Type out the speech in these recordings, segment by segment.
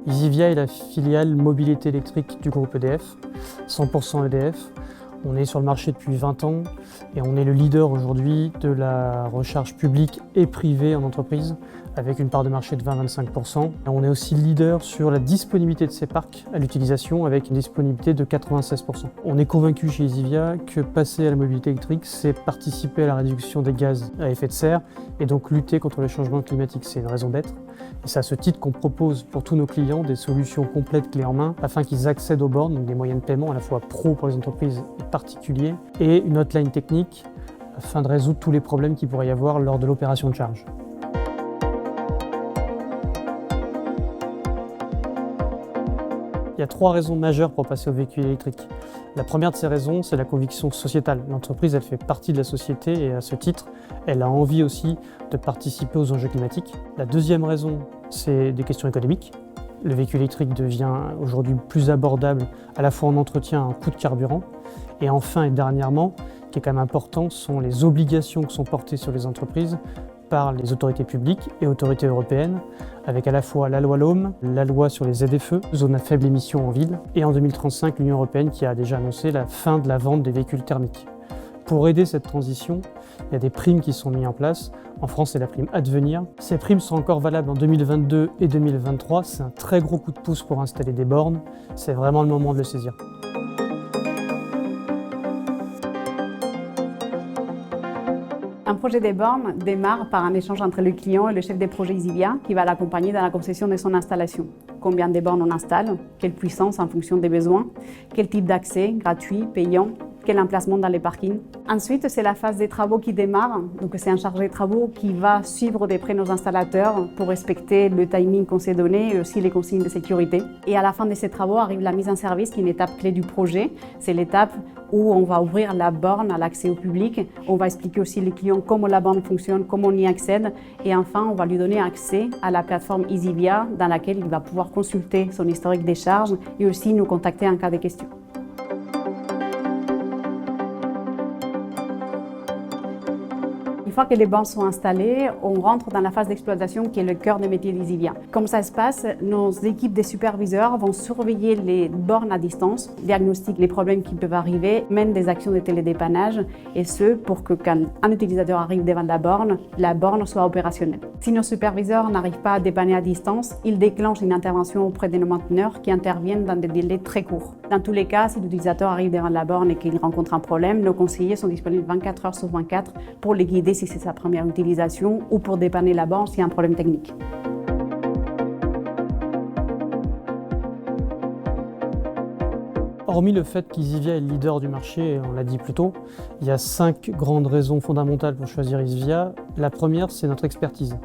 Isivia est la filiale mobilité électrique du groupe EDF, 100% EDF. On est sur le marché depuis 20 ans et on est le leader aujourd'hui de la recharge publique et privée en entreprise avec une part de marché de 20-25%. On est aussi leader sur la disponibilité de ces parcs à l'utilisation avec une disponibilité de 96%. On est convaincu chez Isivia que passer à la mobilité électrique, c'est participer à la réduction des gaz à effet de serre et donc lutter contre le changement climatique. C'est une raison d'être. Et c'est à ce titre qu'on propose pour tous nos clients des solutions complètes clés en main afin qu'ils accèdent aux bornes, donc des moyens de paiement à la fois pro pour les entreprises et particuliers, et une hotline technique afin de résoudre tous les problèmes qu'il pourrait y avoir lors de l'opération de charge. Il y a 3 raisons majeures pour passer au véhicule électrique. La première de ces raisons, c'est la conviction sociétale. L'entreprise, elle fait partie de la société et à ce titre, elle a envie aussi de participer aux enjeux climatiques. La deuxième raison, c'est des questions économiques. Le véhicule électrique devient aujourd'hui plus abordable à la fois en entretien et en coût de carburant. Et enfin et dernièrement, qui est quand même important, sont les obligations qui sont portées sur les entreprises par les autorités publiques et autorités européennes, avec à la fois la loi LOM, la loi sur les ZFE, zones à faible émission en ville, et en 2035, l'Union européenne qui a déjà annoncé la fin de la vente des véhicules thermiques. Pour aider cette transition, il y a des primes qui sont mises en place. En France, c'est la prime Advenir. Ces primes sont encore valables en 2022 et 2023. C'est un très gros coup de pouce pour installer des bornes. C'est vraiment le moment de le saisir. Un projet de borne démarre par un échange entre le client et le chef de projet Isivia qui va l'accompagner dans la conception de son installation. Combien de bornes on installe, quelle puissance en fonction des besoins, quel type d'accès, gratuit, payant, quel emplacement dans les parkings. Ensuite, c'est la phase des travaux qui démarre. Donc, c'est un chargé de travaux qui va suivre de près nos installateurs pour respecter le timing qu'on s'est donné et aussi les consignes de sécurité. Et à la fin de ces travaux arrive la mise en service qui est une étape clé du projet. C'est l'étape où on va ouvrir la borne à l'accès au public. On va expliquer aussi aux clients comment la borne fonctionne, comment on y accède. Et enfin, on va lui donner accès à la plateforme Isivia dans laquelle il va pouvoir consulter son historique des charges et aussi nous contacter en cas de questions. Une fois que les bornes sont installées, on rentre dans la phase d'exploitation qui est le cœur des métiers d'Isivia. Comme ça se passe, nos équipes de superviseurs vont surveiller les bornes à distance, diagnostiquent les problèmes qui peuvent arriver, mènent des actions de télédépannage et ce pour que quand un utilisateur arrive devant la borne soit opérationnelle. Si nos superviseurs n'arrivent pas à dépanner à distance, ils déclenchent une intervention auprès de nos mainteneurs qui interviennent dans des délais très courts. Dans tous les cas, si l'utilisateur arrive devant la borne et qu'il rencontre un problème, nos conseillers sont disponibles 24 heures sur 24 pour les guider si c'est sa première utilisation ou pour dépanner la borne s'il y a un problème technique. Hormis le fait qu'Isivia est le leader du marché, on l'a dit plus tôt, il y a 5 grandes raisons fondamentales pour choisir Isivia. La première, c'est notre expertise.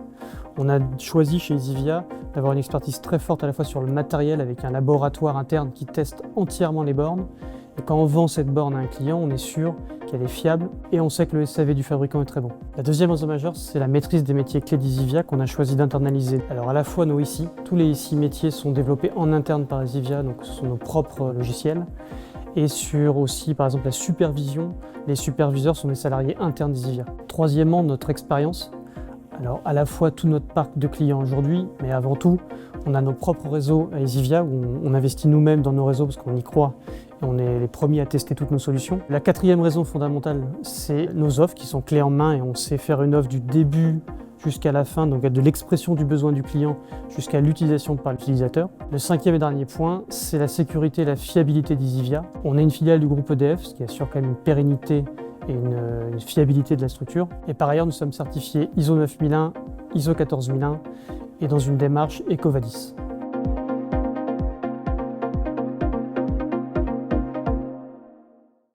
On a choisi chez Isivia d'avoir une expertise très forte à la fois sur le matériel avec un laboratoire interne qui teste entièrement les bornes. Et quand on vend cette borne à un client, on est sûr qu'elle est fiable et on sait que le SAV du fabricant est très bon. La deuxième raison majeure, c'est la maîtrise des métiers clés d'Isivia qu'on a choisi d'internaliser. Alors à la fois nos ICI, tous les ICI métiers sont développés en interne par Isivia, donc ce sont nos propres logiciels. Et sur aussi par exemple la supervision, les superviseurs sont des salariés internes d'Isivia. Troisièmement, notre expérience. Alors à la fois tout notre parc de clients aujourd'hui, mais avant tout, on a nos propres réseaux à Isivia où on investit nous-mêmes dans nos réseaux parce qu'on y croit et on est les premiers à tester toutes nos solutions. La quatrième raison fondamentale, c'est nos offres qui sont clés en main et on sait faire une offre du début jusqu'à la fin, donc de l'expression du besoin du client jusqu'à l'utilisation par l'utilisateur. Le cinquième et dernier point, c'est la sécurité et la fiabilité d'Isivia. On est une filiale du groupe EDF, ce qui assure quand même une pérennité et une fiabilité de la structure. Et par ailleurs, nous sommes certifiés ISO 9001, ISO 14001 et dans une démarche EcoVadis.